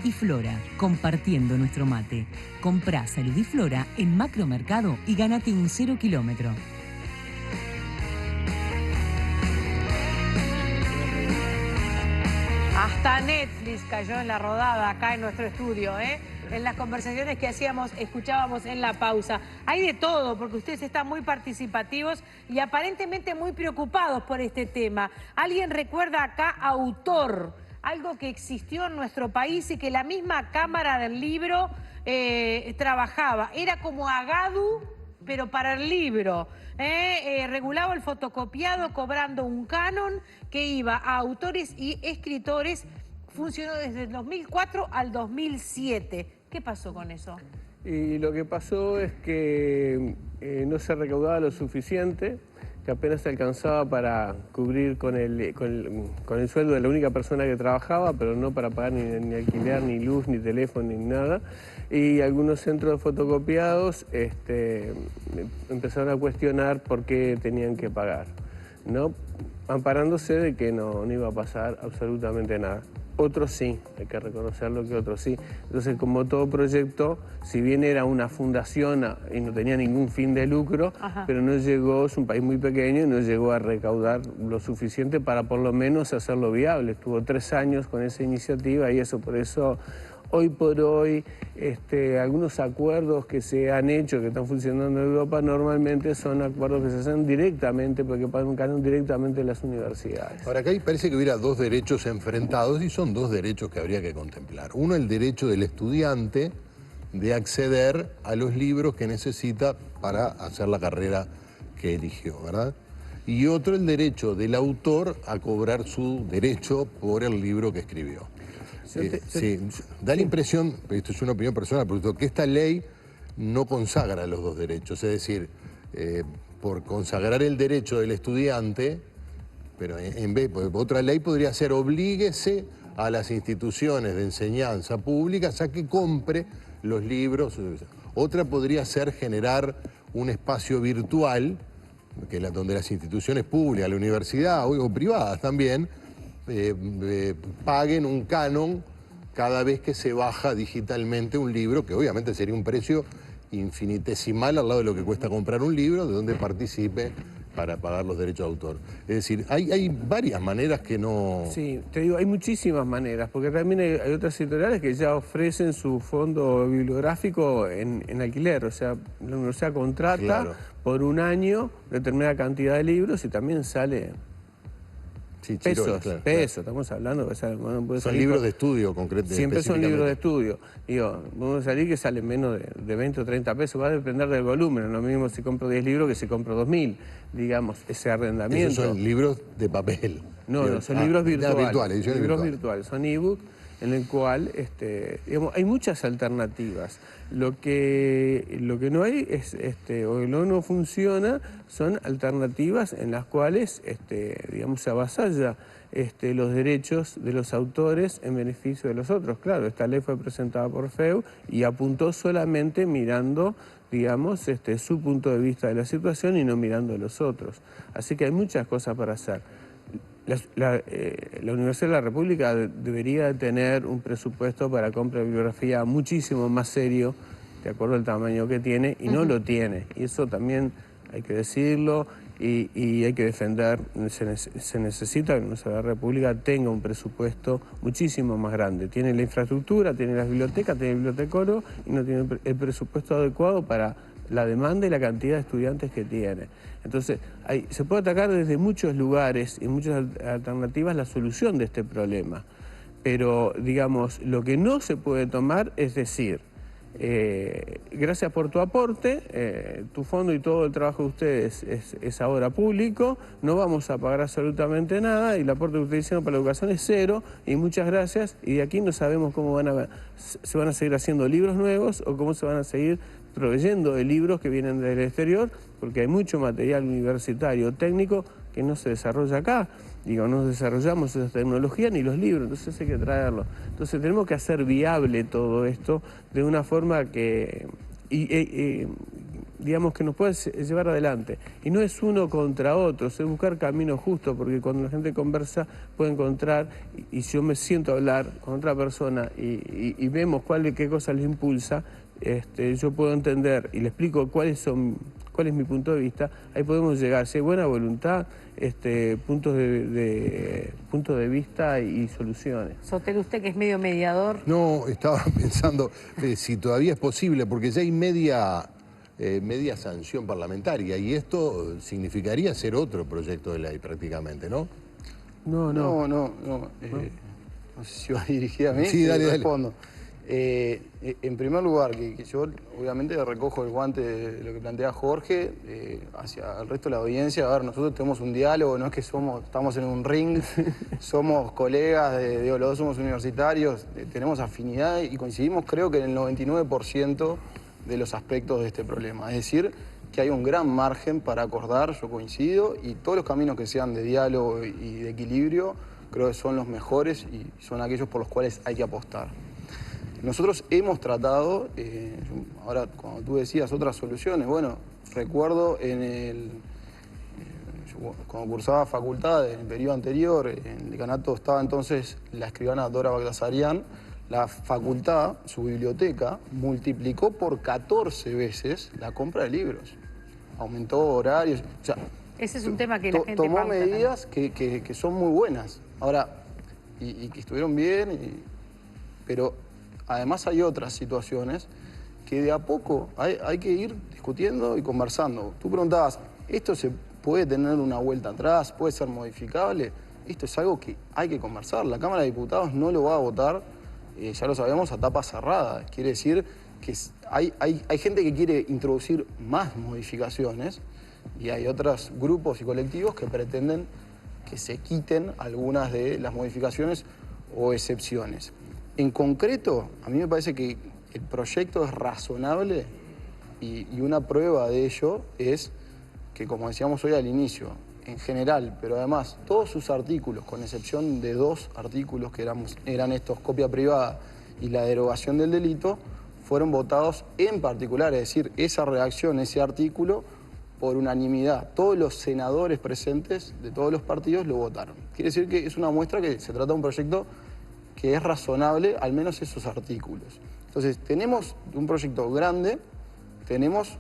y Flora, compartiendo nuestro mate. Comprá Salud y Flora en Macromercado y gánate un 0 kilómetro. Hasta Netflix cayó en la rodada acá en nuestro estudio, en las conversaciones que escuchábamos en la pausa. Hay de todo, porque ustedes están muy participativos y aparentemente muy preocupados por este tema. ¿Alguien recuerda acá Autor? Algo que existió en nuestro país y que la misma Cámara del Libro trabajaba. Era como Agadu, pero para el libro. Regulaba el fotocopiado cobrando un canon que iba a autores y escritores. Funcionó desde el 2004 al 2007. ¿Qué pasó con eso? Y lo que pasó es que no se recaudaba lo suficiente, que apenas se alcanzaba para cubrir con el sueldo de la única persona que trabajaba, pero no para pagar ni alquiler, ni luz, ni teléfono, ni nada. Y algunos centros de fotocopiados empezaron a cuestionar por qué tenían que pagar, ¿no? Amparándose de que no iba a pasar absolutamente nada. Otros sí, hay que reconocerlo que otros sí. Entonces, como todo proyecto, si bien era una fundación y no tenía ningún fin de lucro, pero no llegó, es un país muy pequeño, y no llegó a recaudar lo suficiente para por lo menos hacerlo viable. Estuvo 3 años con esa iniciativa y por eso, hoy por hoy, algunos acuerdos que se han hecho, que están funcionando en Europa, normalmente son acuerdos que se hacen directamente, porque pagan un canon directamente en las universidades. Ahora, acá parece que hubiera dos derechos enfrentados y son dos derechos que habría que contemplar. Uno, el derecho del estudiante de acceder a los libros que necesita para hacer la carrera que eligió, ¿verdad? Y otro, el derecho del autor a cobrar su derecho por el libro que escribió. Sí, da la impresión, esto es una opinión personal, que esta ley no consagra los dos derechos. Es decir, por consagrar el derecho del estudiante, pero en vez, otra ley podría ser oblíguese a las instituciones de enseñanza públicas a que compre los libros. Otra podría ser generar un espacio virtual, donde las instituciones públicas, la universidad o privadas también, paguen un canon cada vez que se baja digitalmente un libro, que obviamente sería un precio infinitesimal al lado de lo que cuesta comprar un libro, de donde participe para pagar los derechos de autor. Es decir, hay varias maneras que no... Sí, te digo, hay muchísimas maneras, porque también hay otras editoriales que ya ofrecen su fondo bibliográfico en alquiler, o sea, la universidad contrata por un año determinada cantidad de libros y también sale... Sí, pesos, estamos hablando que son libros de estudio concretamente. Siempre son libros de estudio. Digo, vamos a salir que salen menos de 20 o 30 pesos, va a depender del volumen. Lo mismo si compro 10 libros que si compro 2000, digamos, ese arrendamiento. Esos son libros de papel. No, son libros virtuales. Libros virtuales, son ebook, en el cual digamos, hay muchas alternativas. Lo que no hay es, o no funciona, son alternativas en las cuales, digamos, se avasalla los derechos de los autores en beneficio de los otros. Claro, esta ley fue presentada por FEU y apuntó solamente mirando, digamos, su punto de vista de la situación y no mirando a los otros. Así que hay muchas cosas para hacer. La Universidad de la República debería tener un presupuesto para compra de bibliografía muchísimo más serio, de acuerdo al tamaño que tiene, y no lo tiene. Y eso también hay que decirlo y hay que defender. Se necesita que la Universidad de la República tenga un presupuesto muchísimo más grande. Tiene la infraestructura, tiene las bibliotecas, tiene el bibliotecoro y no tiene el presupuesto adecuado para la demanda y la cantidad de estudiantes que tiene. Entonces, se puede atacar desde muchos lugares y muchas alternativas la solución de este problema. Pero, digamos, lo que no se puede tomar es decir, gracias por tu aporte, tu fondo y todo el trabajo de ustedes es ahora público, no vamos a pagar absolutamente nada y el aporte que ustedes hicieron para la educación es 0 y muchas gracias, y de aquí no sabemos cómo se van a seguir haciendo libros nuevos o cómo se van a seguir proveyendo de libros que vienen del exterior, porque hay mucho material universitario técnico que no se desarrolla acá. Digo, no desarrollamos esa tecnología ni los libros, entonces hay que traerlo. Entonces tenemos que hacer viable todo esto de una forma que digamos, que nos pueda llevar adelante. Y no es uno contra otro, es buscar caminos justos, porque cuando la gente conversa puede encontrar, y si yo me siento a hablar con otra persona y vemos qué cosa les impulsa, yo puedo entender y le explico cuál es mi punto de vista, ahí podemos llegar, si hay buena voluntad, puntos de vista y soluciones. Sotelo, usted que es medio mediador. No, estaba pensando si todavía es posible, porque ya hay media sanción parlamentaria y esto significaría hacer otro proyecto de ley prácticamente, ¿no? No sé si va dirigida a mí. Sí, dale. Respondo. En primer lugar, que yo obviamente recojo el guante de lo que plantea Jorge hacia el resto de la audiencia. A ver, nosotros tenemos un diálogo, no es que estamos en un ring, somos colegas, los dos somos universitarios, tenemos afinidad y coincidimos creo que en el 99% de los aspectos de este problema. Es decir, que hay un gran margen para acordar, yo coincido, y todos los caminos que sean de diálogo y de equilibrio creo que son los mejores y son aquellos por los cuales hay que apostar. Nosotros hemos tratado, ahora cuando tú decías otras soluciones, bueno, recuerdo cuando cursaba facultad en el periodo anterior, en el decanato estaba entonces la escribana Dora Bagdasarian, la facultad, su biblioteca, multiplicó por 14 veces la compra de libros. Aumentó horarios, o sea, ese es un tema que la gente tomó pauta medidas que son muy buenas. Ahora, y que estuvieron bien, pero además hay otras situaciones que de a poco hay que ir discutiendo y conversando. Tú preguntabas, ¿esto se puede tener una vuelta atrás? ¿Puede ser modificable? Esto es algo que hay que conversar. La Cámara de Diputados no lo va a votar, ya lo sabemos, a tapa cerrada. Quiere decir que hay gente que quiere introducir más modificaciones y hay otros grupos y colectivos que pretenden que se quiten algunas de las modificaciones o excepciones. En concreto, a mí me parece que el proyecto es razonable y una prueba de ello es que, como decíamos hoy al inicio, en general, pero además todos sus artículos, con excepción de 2 artículos que eran estos, copia privada y la derogación del delito, fueron votados en particular, es decir, esa redacción, ese artículo, por unanimidad. Todos los senadores presentes de todos los partidos lo votaron. Quiere decir que es una muestra que se trata de un proyecto que es razonable, al menos esos artículos. Entonces, tenemos un proyecto grande, tenemos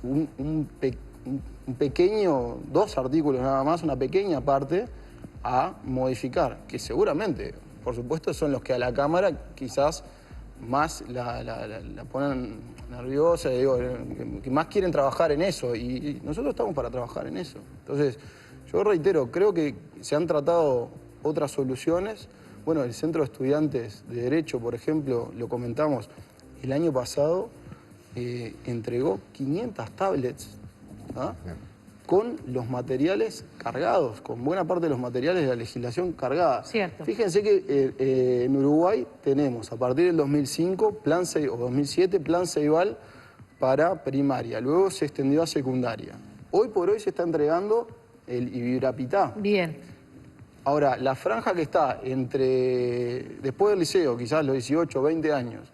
un pequeño, 2 artículos nada más, una pequeña parte a modificar, que seguramente, por supuesto, son los que a la Cámara quizás más la ponen nerviosa, que más quieren trabajar en eso, y nosotros estamos para trabajar en eso. Entonces, yo reitero, creo que se han tratado otras soluciones. Bueno, el Centro de Estudiantes de Derecho, por ejemplo, lo comentamos, el año pasado entregó 500 tablets con los materiales cargados, con buena parte de los materiales de la legislación cargada. Cierto. Fíjense que en Uruguay tenemos, a partir del 2005, o 2007, Plan Ceibal para primaria, luego se extendió a secundaria. Hoy por hoy se está entregando el Ibirapitá. Bien. Ahora, la franja que está después del liceo, quizás los 18, 20 años,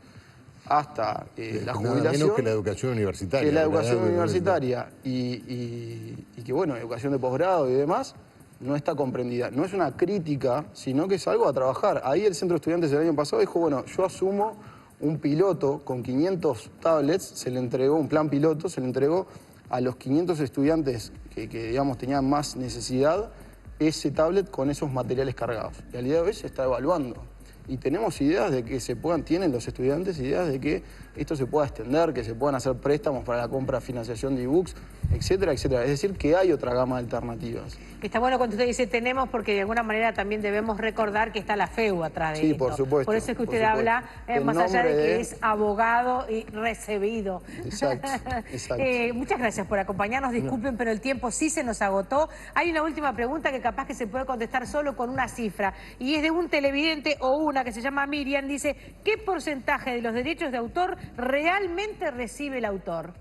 hasta la jubilación... Nada menos que la educación universitaria. Que la educación universitaria y que, bueno, educación de posgrado y demás, no está comprendida. No es una crítica, sino que es algo a trabajar. Ahí el Centro de Estudiantes el año pasado dijo, bueno, yo asumo un piloto con 500 tablets, se le entregó un plan piloto, se le entregó a los 500 estudiantes que digamos, tenían más necesidad, ese tablet con esos materiales cargados. Y al día de hoy se está evaluando. Y tenemos ideas de que tienen los estudiantes ideas de que esto se pueda extender, que se puedan hacer préstamos para la compra, financiación de ebooks, etcétera, etcétera. Es decir, que hay otra gama de alternativas. Está bueno cuando usted dice tenemos, porque de alguna manera también debemos recordar que está la FEU atrás de esto. Sí, por supuesto. Por eso es que usted habla, más allá de que es abogado y recibido. Exacto, exacto. Muchas gracias por acompañarnos. Disculpen, pero el tiempo sí se nos agotó. Hay una última pregunta que capaz que se puede contestar solo con una cifra. Y es de un televidente o una que se llama Miriam. Dice, ¿qué porcentaje de los derechos de autor realmente recibe el autor?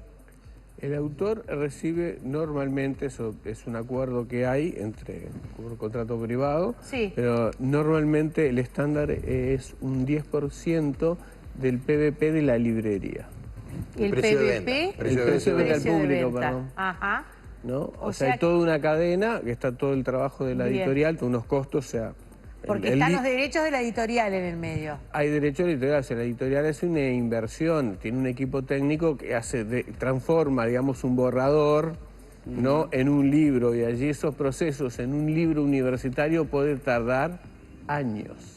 El autor recibe normalmente, eso es un acuerdo que hay entre un contrato privado, sí, pero normalmente el estándar es un 10% del PVP de la librería. El precio de PVP, venta. El precio de venta al precio de público, venta. perdón. Ajá. ¿No? O O sea sea, hay toda una cadena, que está todo el trabajo de la Bien. editorial, todos unos costos, o sea... Porque están los derechos de la editorial en el medio. Hay derecho a la editorial, o sea, la editorial es una inversión, tiene un equipo técnico que transforma, digamos, un borrador, ¿no?, en un libro, y allí esos procesos en un libro universitario pueden tardar años.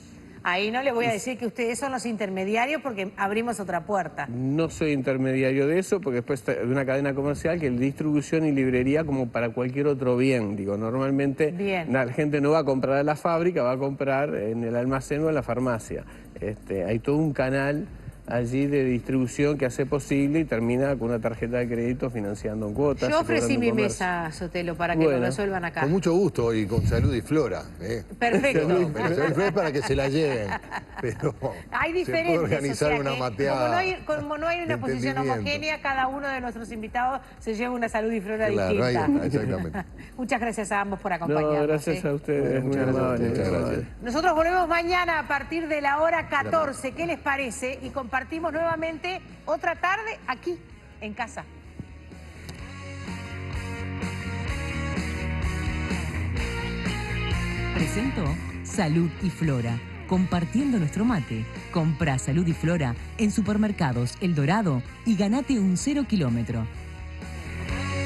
Ahí no le voy a decir que ustedes son los intermediarios porque abrimos otra puerta. No soy intermediario de eso, porque después de una cadena comercial que es distribución y librería como para cualquier otro bien. Digo, normalmente Bien. la gente no va a comprar a la fábrica, va a comprar en el almacén o en la farmacia. Hay todo un canal allí de distribución que hace posible y termina con una tarjeta de crédito financiando en cuotas. Yo y ofrecí cobrando mi comercio. mesa, Sotelo, para que lo Bueno. resuelvan acá. Con mucho gusto y con salud y flora. Perfecto. Pero salud y flora es para que se la lleven. Pero Hay se diferentes, puede organizar o sea una que mateada. como no hay una de posición entendimiento. homogénea, cada uno de nuestros invitados se lleva una salud y flora Claro, distinta. ahí está, exactamente. Muchas gracias a ambos por acompañarnos. No, gracias a ustedes, muy Muchas gracias a amables. ustedes. muy amables. Nosotros volvemos mañana a partir de la hora 14. ¿Qué les parece? Y compartimos nuevamente otra tarde aquí, en casa. Presentó Salud y Flora, compartiendo nuestro mate. Comprá Salud y Flora en supermercados El Dorado y ganate un 0 kilómetro.